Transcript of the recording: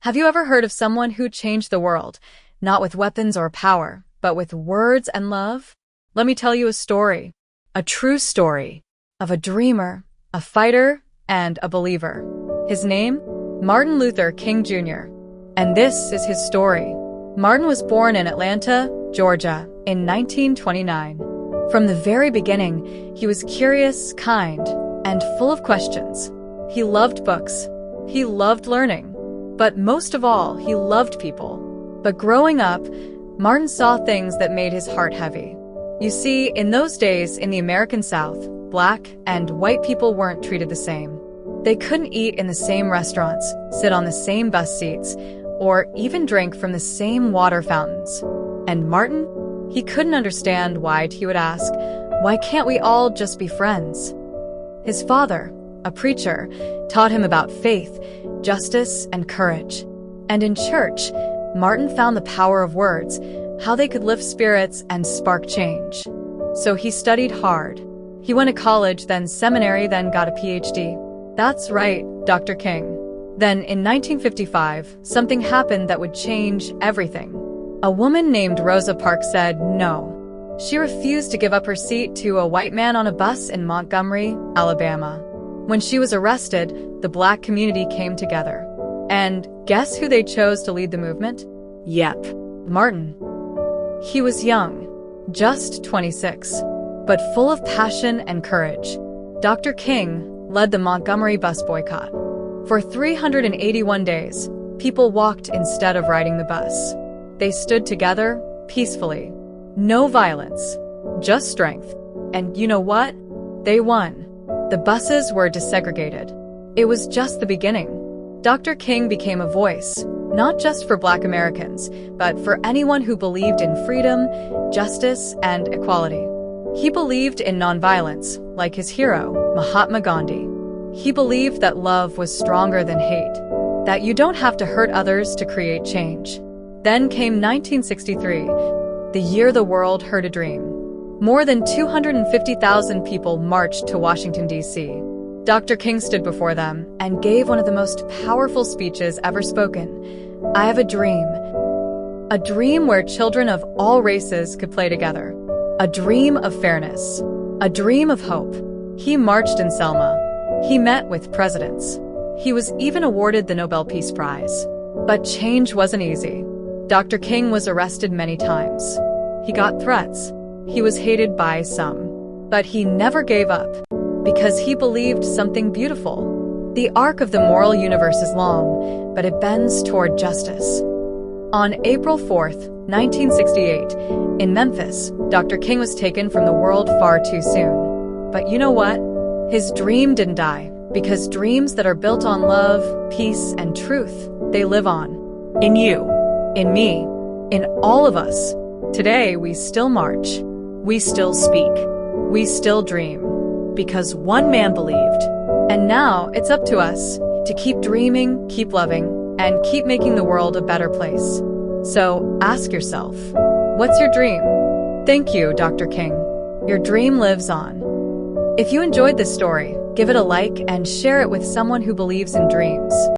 Have you ever heard of someone who changed the world, not with weapons or power, but with words and love? Let me tell you a story, a true story, of a dreamer, a fighter, and a believer. His name? Martin Luther King Jr. And this is his story. Martin was born in Atlanta, Georgia, in 1929. From the very beginning, he was curious, kind, and full of questions. He loved books. He loved learning. But most of all, he loved people. But growing up, Martin saw things that made his heart heavy. You see, in those days in the American South, black and white people weren't treated the same. They couldn't eat in the same restaurants, sit on the same bus seats, or even drink from the same water fountains. And Martin? He couldn't understand why he would ask, "Why can't we all just be friends?" His father, a preacher, taught him about faith, justice, and courage. And in church, Martin found the power of words, how they could lift spirits and spark change. So he studied hard. He went to college, then seminary, then got a PhD. That's right, Dr. King. Then, in 1955, something happened that would change everything. A woman named Rosa Parks said no. She refused to give up her seat to a white man on a bus in Montgomery, Alabama. When she was arrested, the black community came together. And guess who they chose to lead the movement? Yep, Martin. He was young, just 26, but full of passion and courage. Dr. King led the Montgomery bus boycott. For 381 days, people walked instead of riding the bus. They stood together, peacefully. No violence, just strength. And you know what? They won. The buses were desegregated. It was just the beginning. Dr. King became a voice, not just for Black Americans, but for anyone who believed in freedom, justice, and equality. He believed in nonviolence, like his hero, Mahatma Gandhi. He believed that love was stronger than hate, that you don't have to hurt others to create change. Then came 1963, the year the world heard a dream. More than 250,000 people marched to Washington, D.C. Dr. King stood before them and gave one of the most powerful speeches ever spoken. I have a dream where children of all races could play together. A dream of fairness. A dream of hope. He marched in Selma. He met with presidents. He was even awarded the Nobel Peace Prize. But change wasn't easy. Dr. King was arrested many times. He got threats. He was hated by some. But he never gave up, because he believed something beautiful. The arc of the moral universe is long, but it bends toward justice. On April 4th, 1968, in Memphis, Dr. King was taken from the world far too soon. But you know what? His dream didn't die, because dreams that are built on love, peace, and truth, they live on. In you, in me, in all of us. Today, we still march. We still speak. We still dream. Because one man believed. And now, it's up to us to keep dreaming, keep loving, and keep making the world a better place. So, ask yourself, what's your dream? Thank you, Dr. King. Your dream lives on. If you enjoyed this story, give it a like and share it with someone who believes in dreams.